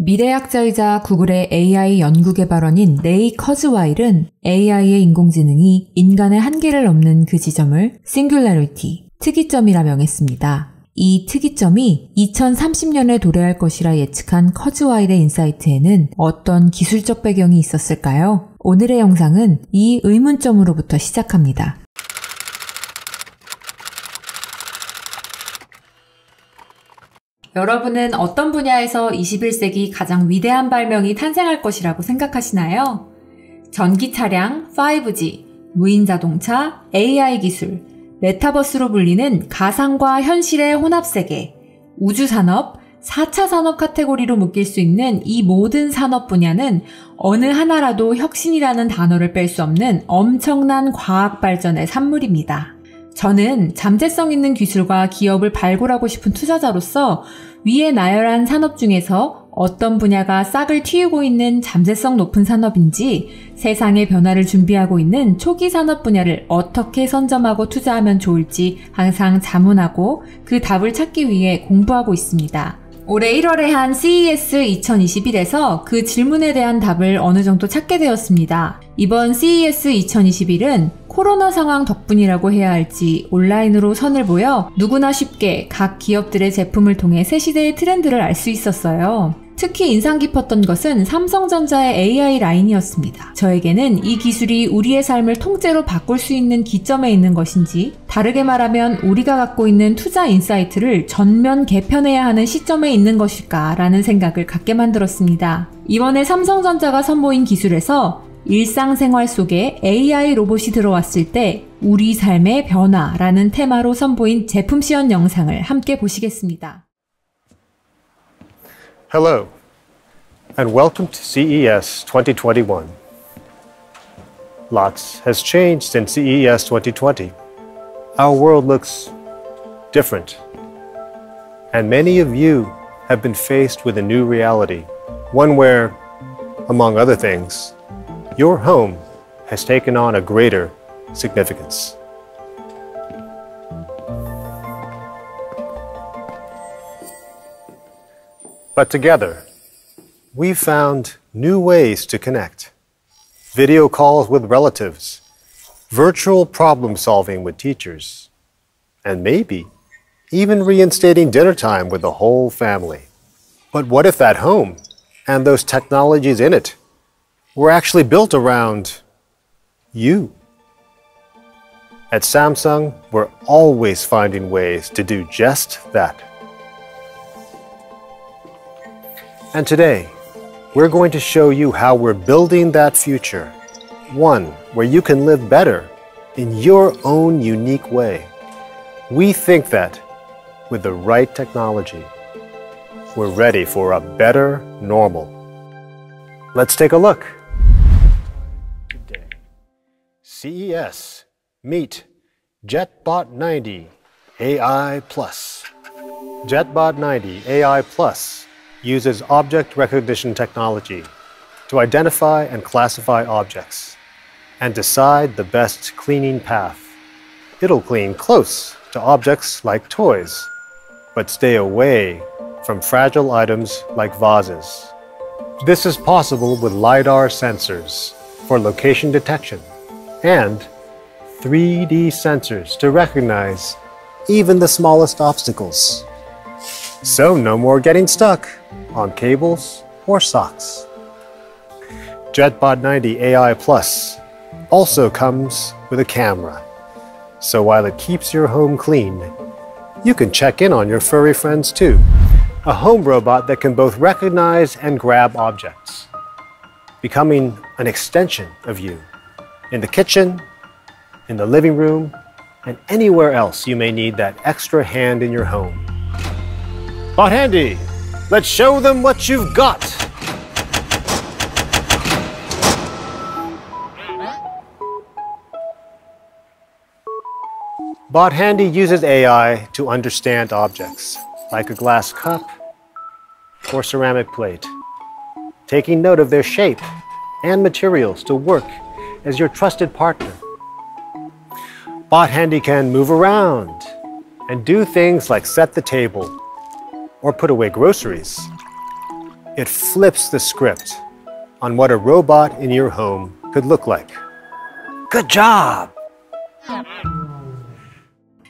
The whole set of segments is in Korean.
미래학자이자 구글의 AI 연구개발원인 레이 커즈와일은 AI의 인공지능이 인간의 한계를 넘는 그 지점을 싱귤라리티, 특이점이라 명했습니다. 이 특이점이 2030년에 도래할 것이라 예측한 커즈와일의 인사이트에는 어떤 기술적 배경이 있었을까요? 오늘의 영상은 이 의문점으로부터 시작합니다. 여러분은 어떤 분야에서 21세기 가장 위대한 발명이 탄생할 것이라고 생각하시나요? 전기 차량, 5G, 무인 자동차, AI 기술, 메타버스로 불리는 가상과 현실의 혼합세계, 우주산업, 4차 산업 카테고리로 묶일 수 있는 이 모든 산업 분야는 어느 하나라도 혁신이라는 단어를 뺄 수 없는 엄청난 과학 발전의 산물입니다. 저는 잠재성 있는 기술과 기업을 발굴하고 싶은 투자자로서 위에 나열한 산업 중에서 어떤 분야가 싹을 틔우고 있는 잠재성 높은 산업인지, 세상의 변화를 준비하고 있는 초기 산업 분야를 어떻게 선점하고 투자하면 좋을지 항상 자문하고 그 답을 찾기 위해 공부하고 있습니다. 올해 1월에 한 CES 2021에서 그 질문에 대한 답을 어느 정도 찾게 되었습니다. 이번 CES 2021은 코로나 상황 덕분이라고 해야 할지 온라인으로 선을 보여 누구나 쉽게 각 기업들의 제품을 통해 새 시대의 트렌드를 알 수 있었어요. 특히 인상 깊었던 것은 삼성전자의 AI 라인이었습니다. 저에게는 이 기술이 우리의 삶을 통째로 바꿀 수 있는 기점에 있는 것인지, 다르게 말하면 우리가 갖고 있는 투자 인사이트를 전면 개편해야 하는 시점에 있는 것일까라는 생각을 갖게 만들었습니다. 이번에 삼성전자가 선보인 기술에서 일상생활 속에 AI 로봇이 들어왔을 때 우리 삶의 변화라는 테마로 선보인 제품 시연 영상을 함께 보시겠습니다. Hello, and welcome to CES 2021. Lots has changed since CES 2020. Our world looks different, and many of you have been faced with a new reality, one where, among other things, your home has taken on a greater significance. But together, we've found new ways to connect. Video calls with relatives, virtual problem solving with teachers, and maybe even reinstating dinner time with the whole family. But what if that home and those technologies in it were actually built around you? At Samsung, we're always finding ways to do just that. And today, we're going to show you how we're building that future, one where you can live better in your own unique way. We think that with the right technology, we're ready for a better normal. Let's take a look. Today, CES, meet JetBot 90 AI Plus. JetBot 90 AI Plus uses object recognition technology to identify and classify objects and decide the best cleaning path. It'll clean close to objects like toys, but stay away from fragile items like vases. This is possible with LiDAR sensors for location detection and 3D sensors to recognize even the smallest obstacles. So no more getting stuck on cables or socks. JetBot 90 AI Plus also comes with a camera, so while it keeps your home clean, you can check in on your furry friends too. A home robot that can both recognize and grab objects, becoming an extension of you in the kitchen, in the living room, and anywhere else you may need that extra hand in your home. Bot Handy, let's show them what you've got. Bot Handy uses AI to understand objects, like a glass cup or ceramic plate, taking note of their shape and materials to work as your trusted partner. Bot Handy can move around and do things like set the table or put away groceries. It flips the script on what a robot in your home could look like. Good job!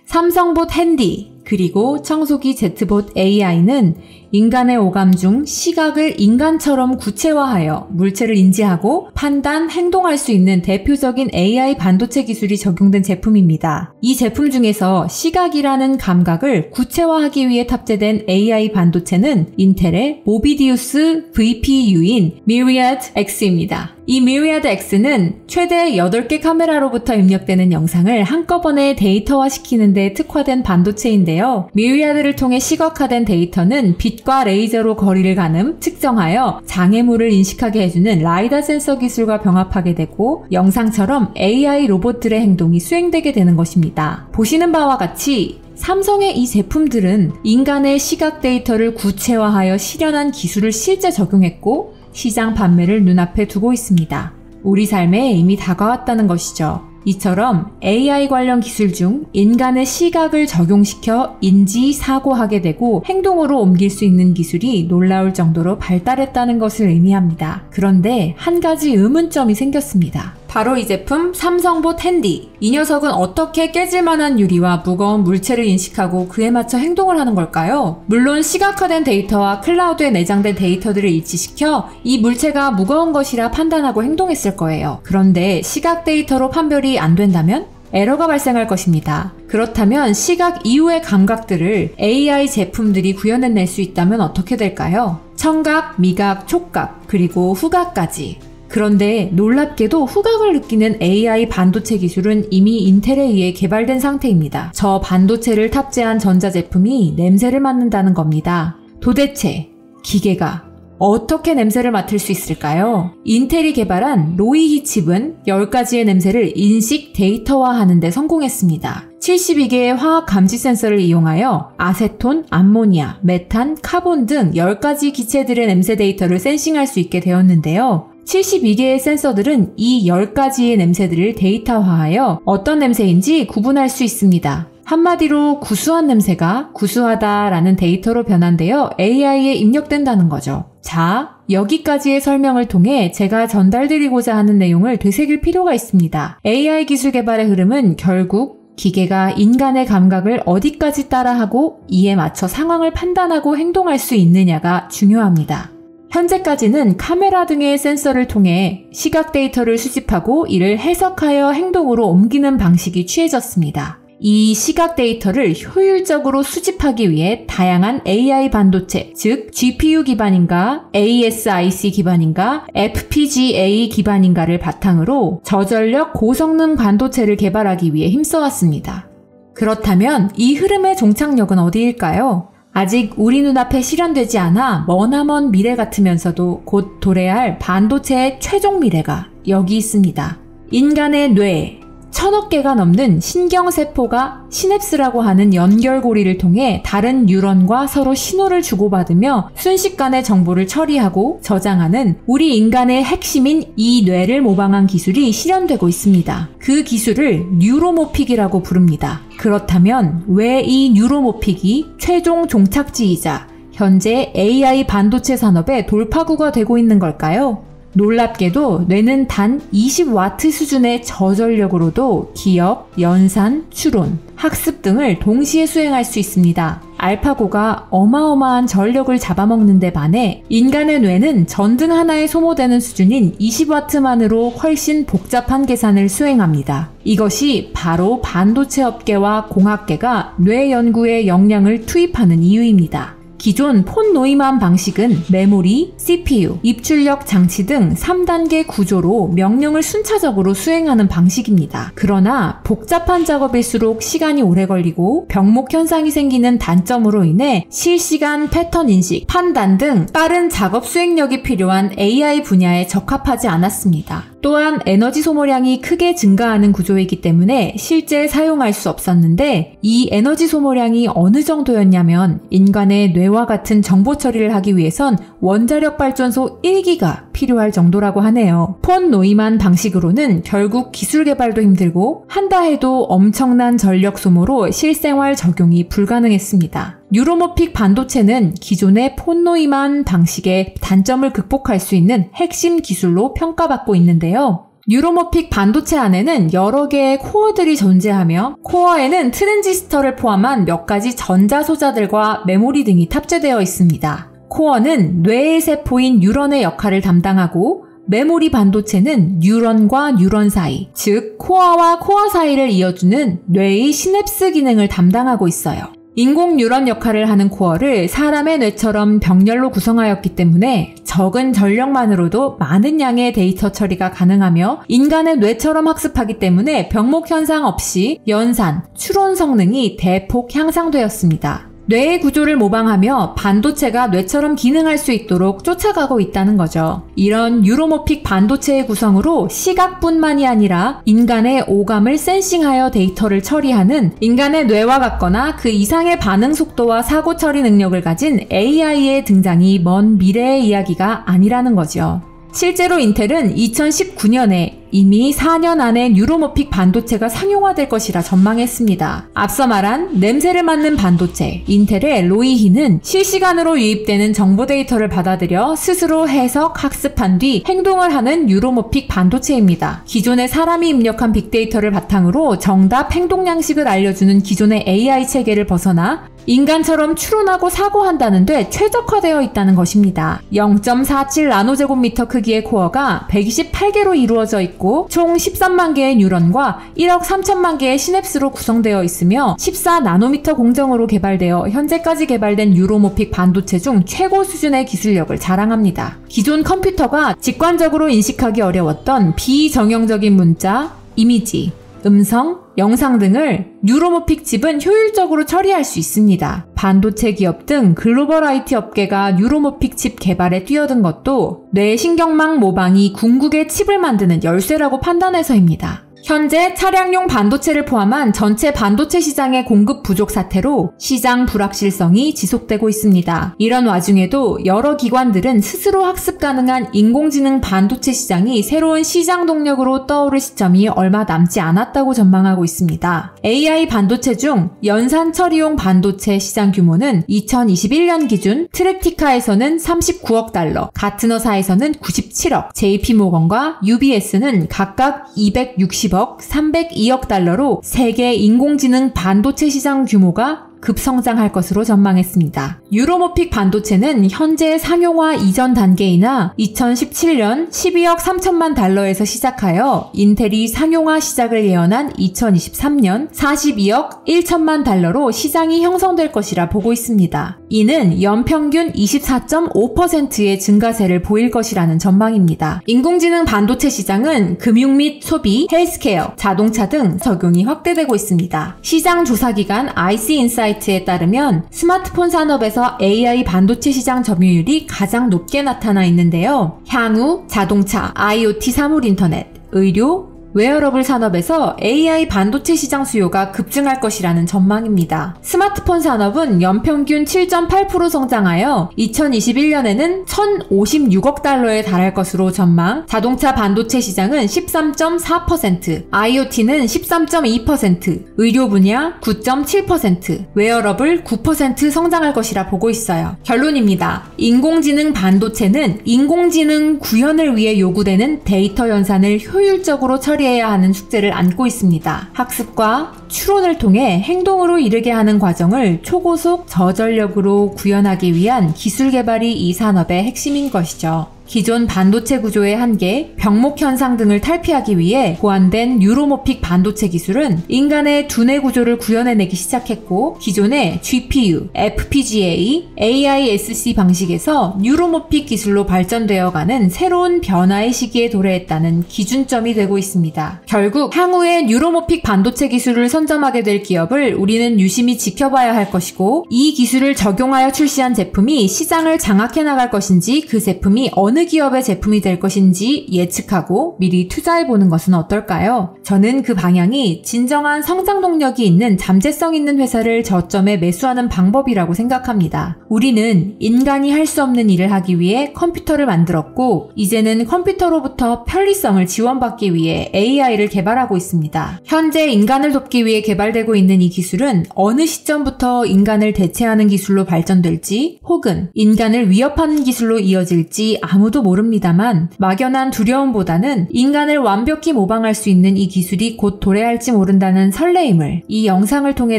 삼성봇 핸디 그리고 청소기 제트봇 AI는 인간의 오감 중 시각을 인간처럼 구체화하여 물체를 인지하고 판단, 행동할 수 있는 대표적인 AI 반도체 기술이 적용된 제품입니다. 이 제품 중에서 시각이라는 감각을 구체화하기 위해 탑재된 AI 반도체는 인텔의 모비디우스 VPU인 Myriad X입니다. 이 Myriad X는 최대 8개 카메라로부터 입력되는 영상을 한꺼번에 데이터화시키는 데 특화된 반도체인데요. Myriad를 통해 시각화된 데이터는 빛과 레이저로 거리를 가늠, 측정하여 장애물을 인식하게 해주는 라이다 센서 기술과 병합하게 되고 영상처럼 AI 로봇들의 행동이 수행되게 되는 것입니다. 보시는 바와 같이 삼성의 이 제품들은 인간의 시각 데이터를 구체화하여 실현한 기술을 실제 적용했고 시장 판매를 눈앞에 두고 있습니다. 우리 삶에 이미 다가왔다는 것이죠. 이처럼 AI 관련 기술 중 인간의 시각을 적용시켜 인지, 사고하게 되고 행동으로 옮길 수 있는 기술이 놀라울 정도로 발달했다는 것을 의미합니다. 그런데 한 가지 의문점이 생겼습니다. 바로 이 제품 삼성봇 핸디. 이 녀석은 어떻게 깨질만한 유리와 무거운 물체를 인식하고 그에 맞춰 행동을 하는 걸까요? 물론 시각화된 데이터와 클라우드에 내장된 데이터들을 일치시켜 이 물체가 무거운 것이라 판단하고 행동했을 거예요. 그런데 시각 데이터로 판별이 안 된다면? 에러가 발생할 것입니다. 그렇다면 시각 이후의 감각들을 AI 제품들이 구현해낼 수 있다면 어떻게 될까요? 청각, 미각, 촉각, 그리고 후각까지. 그런데 놀랍게도 후각을 느끼는 AI 반도체 기술은 이미 인텔에 의해 개발된 상태입니다. 저 반도체를 탑재한 전자제품이 냄새를 맡는다는 겁니다. 도대체 기계가 어떻게 냄새를 맡을 수 있을까요? 인텔이 개발한 로이히 칩은 10가지의 냄새를 인식 데이터화하는 데 성공했습니다. 72개의 화학 감지 센서를 이용하여 아세톤, 암모니아, 메탄, 카본 등 10가지 기체들의 냄새 데이터를 센싱할 수 있게 되었는데요. 72개의 센서들은 이 10가지의 냄새들을 데이터화하여 어떤 냄새인지 구분할 수 있습니다. 한마디로 구수한 냄새가 구수하다라는 데이터로 변환되어 AI에 입력된다는 거죠. 자, 여기까지의 설명을 통해 제가 전달드리고자 하는 내용을 되새길 필요가 있습니다. AI 기술 개발의 흐름은 결국 기계가 인간의 감각을 어디까지 따라하고 이에 맞춰 상황을 판단하고 행동할 수 있느냐가 중요합니다. 현재까지는 카메라 등의 센서를 통해 시각 데이터를 수집하고 이를 해석하여 행동으로 옮기는 방식이 취해졌습니다. 이 시각 데이터를 효율적으로 수집하기 위해 다양한 AI 반도체, 즉 GPU 기반인가, ASIC 기반인가, FPGA 기반인가를 바탕으로 저전력 고성능 반도체를 개발하기 위해 힘써왔습니다. 그렇다면 이 흐름의 종착역은 어디일까요? 아직 우리 눈앞에 실현되지 않아 머나먼 미래 같으면서도 곧 도래해야 할 반도체의 최종 미래가 여기 있습니다. 인간의 뇌, 1000억 개가 넘는 신경세포가 시냅스라고 하는 연결고리를 통해 다른 뉴런과 서로 신호를 주고받으며 순식간에 정보를 처리하고 저장하는 우리 인간의 핵심인 이 뇌를 모방한 기술이 실현되고 있습니다. 그 기술을 뉴로모픽이라고 부릅니다. 그렇다면 왜 이 뉴로모픽이 최종 종착지이자 현재 AI 반도체 산업의 돌파구가 되고 있는 걸까요? 놀랍게도 뇌는 단 20W 수준의 저전력으로도 기억, 연산, 추론, 학습 등을 동시에 수행할 수 있습니다. 알파고가 어마어마한 전력을 잡아먹는 데 반해 인간의 뇌는 전등 하나에 소모되는 수준인 20W만으로 훨씬 복잡한 계산을 수행합니다. 이것이 바로 반도체 업계와 공학계가 뇌 연구에 역량을 투입하는 이유입니다. 기존 폰 노이만 방식은 메모리, CPU, 입출력 장치 등 3단계 구조로 명령을 순차적으로 수행하는 방식입니다. 그러나 복잡한 작업일수록 시간이 오래 걸리고 병목 현상이 생기는 단점으로 인해 실시간 패턴 인식, 판단 등 빠른 작업 수행력이 필요한 AI 분야에 적합하지 않았습니다. 또한 에너지 소모량이 크게 증가하는 구조이기 때문에 실제 사용할 수 없었는데 이 에너지 소모량이 어느 정도였냐면 인간의 뇌 뇌와 같은 정보 처리를 하기 위해선 원자력 발전소 1기가 필요할 정도라고 하네요. 폰 노이만 방식으로는 결국 기술 개발도 힘들고 한다 해도 엄청난 전력 소모로 실생활 적용이 불가능했습니다. 뉴로모픽 반도체는 기존의 폰 노이만 방식의 단점을 극복할 수 있는 핵심 기술로 평가받고 있는데요. 뉴로모픽 반도체 안에는 여러 개의 코어들이 존재하며 코어에는 트랜지스터를 포함한 몇 가지 전자소자들과 메모리 등이 탑재되어 있습니다. 코어는 뇌의 세포인 뉴런의 역할을 담당하고 메모리 반도체는 뉴런과 뉴런 사이, 즉 코어와 코어 사이를 이어주는 뇌의 시냅스 기능을 담당하고 있어요. 인공 뉴런 역할을 하는 코어를 사람의 뇌처럼 병렬로 구성하였기 때문에 적은 전력만으로도 많은 양의 데이터 처리가 가능하며 인간의 뇌처럼 학습하기 때문에 병목 현상 없이 연산, 추론 성능이 대폭 향상되었습니다. 뇌의 구조를 모방하며 반도체가 뇌처럼 기능할 수 있도록 쫓아가고 있다는 거죠. 이런 뉴로모픽 반도체의 구성으로 시각뿐만이 아니라 인간의 오감을 센싱하여 데이터를 처리하는 인간의 뇌와 같거나 그 이상의 반응 속도와 사고 처리 능력을 가진 AI의 등장이 먼 미래의 이야기가 아니라는 거죠. 실제로 인텔은 2019년에 이미 4년 안에 뉴로모픽 반도체가 상용화될 것이라 전망했습니다. 앞서 말한 냄새를 맡는 반도체, 인텔의 로이히는 실시간으로 유입되는 정보 데이터를 받아들여 스스로 해석, 학습한 뒤 행동을 하는 뉴로모픽 반도체입니다. 기존의 사람이 입력한 빅데이터를 바탕으로 정답 행동 양식을 알려주는 기존의 AI 체계를 벗어나 인간처럼 추론하고 사고한다는 데 최적화되어 있다는 것입니다. 0.47 나노제곱미터 크기의 코어가 128개로 이루어져 있고 총 13만 개의 뉴런과 1억 3천만 개의 시냅스로 구성되어 있으며 14나노미터 공정으로 개발되어 현재까지 개발된 뉴로모픽 반도체 중 최고 수준의 기술력을 자랑합니다. 기존 컴퓨터가 직관적으로 인식하기 어려웠던 비정형적인 문자, 이미지, 음성, 영상 등을 뉴로모픽 칩은 효율적으로 처리할 수 있습니다. 반도체 기업 등 글로벌 IT 업계가 뉴로모픽 칩 개발에 뛰어든 것도 뇌신경망 모방이 궁극의 칩을 만드는 열쇠라고 판단해서입니다. 현재 차량용 반도체를 포함한 전체 반도체 시장의 공급 부족 사태로 시장 불확실성이 지속되고 있습니다. 이런 와중에도 여러 기관들은 스스로 학습 가능한 인공지능 반도체 시장이 새로운 시장 동력으로 떠오를 시점이 얼마 남지 않았다고 전망하고 있습니다. AI 반도체 중 연산 처리용 반도체 시장 규모는 2021년 기준 트랙티카에서는 39억 달러, 가트너사에서는 97억, JP모건과 UBS는 각각 260억, 302억 달러로 세계 인공지능 반도체 시장 규모가 급성장할 것으로 전망했습니다. 뉴로모픽 반도체는 현재 상용화 이전 단계이나 2017년 12억 3천만 달러에서 시작하여 인텔이 상용화 시작을 예언한 2023년 42억 1천만 달러로 시장이 형성될 것이라 보고 있습니다. 이는 연평균 24.5%의 증가세를 보일 것이라는 전망입니다. 인공지능 반도체 시장은 금융 및 소비, 헬스케어, 자동차 등 적용이 확대되고 있습니다. 시장 조사기관 IC인사이트에 따르면 스마트폰 산업에서 AI 반도체 시장 점유율이 가장 높게 나타나 있는데요. 향후 자동차, IoT 사물 인터넷, 의료, 웨어러블 산업에서 AI 반도체 시장 수요가 급증할 것이라는 전망입니다. 스마트폰 산업은 연평균 7.8% 성장하여 2021년에는 1,056억 달러에 달할 것으로 전망, 자동차 반도체 시장은 13.4%, IoT는 13.2%, 의료 분야 9.7%, 웨어러블 9% 성장할 것이라 보고 있어요. 결론입니다. 인공지능 반도체는 인공지능 구현을 위해 요구되는 데이터 연산을 효율적으로 처리해야 하는 숙제를 안고 있습니다. 학습과 추론을 통해 행동으로 이르게 하는 과정을 초고속 저전력으로 구현하기 위한 기술 개발이 이 산업의 핵심인 것이죠. 기존 반도체 구조의 한계, 병목 현상 등을 탈피하기 위해 고안된 뉴로모픽 반도체 기술은 인간의 두뇌 구조를 구현해내기 시작했고 기존의 GPU, FPGA, AISC 방식에서 뉴로모픽 기술로 발전되어가는 새로운 변화의 시기에 도래했다는 기준점이 되고 있습니다. 결국 향후에 뉴로모픽 반도체 기술을 선점하게 될 기업을 우리는 유심히 지켜봐야 할 것이고 이 기술을 적용하여 출시한 제품이 시장을 장악해 나갈 것인지 그 제품이 어느 어느 기업의 제품이 될 것인지 예측하고 미리 투자해보는 것은 어떨까요? 저는 그 방향이 진정한 성장 동력이 있는 잠재성 있는 회사를 저점에 매수하는 방법이라고 생각합니다. 우리는 인간이 할 수 없는 일을 하기 위해 컴퓨터를 만들었고 이제는 컴퓨터로부터 편리성을 지원받기 위해 AI를 개발하고 있습니다. 현재 인간을 돕기 위해 개발되고 있는 이 기술은 어느 시점부터 인간을 대체하는 기술로 발전될지 혹은 인간을 위협하는 기술로 이어질지 아무도 모릅니다만 막연한 두려움보다는 인간을 완벽히 모방할 수 있는 이 기술이 곧 도래할지 모른다는 설레임을 이 영상을 통해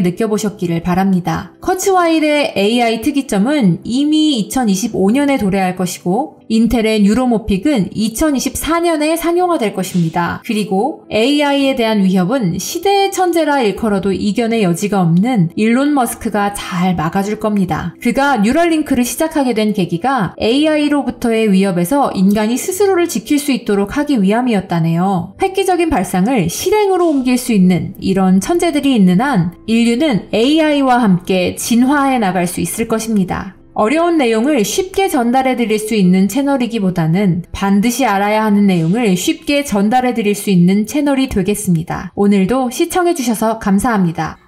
느껴보셨기를 바랍니다. 커츠와일의 AI 특이점은 이미 2025년에 도래할 것이고 인텔의 뉴로모픽은 2024년에 상용화될 것입니다. 그리고 AI에 대한 위협은 시대의 천재라 일컬어도 이견의 여지가 없는 일론 머스크가 잘 막아줄 겁니다. 그가 뉴럴링크를 시작하게 된 계기가 AI로부터의 위협에서 인간이 스스로를 지킬 수 있도록 하기 위함이었다네요. 획기적인 발상을 실행으로 옮길 수 있는 이런 천재들이 있는 한 인류는 AI와 함께 진화해 나갈 수 있을 것입니다. 어려운 내용을 쉽게 전달해 드릴 수 있는 채널이기보다는 반드시 알아야 하는 내용을 쉽게 전달해 드릴 수 있는 채널이 되겠습니다. 오늘도 시청해 주셔서 감사합니다.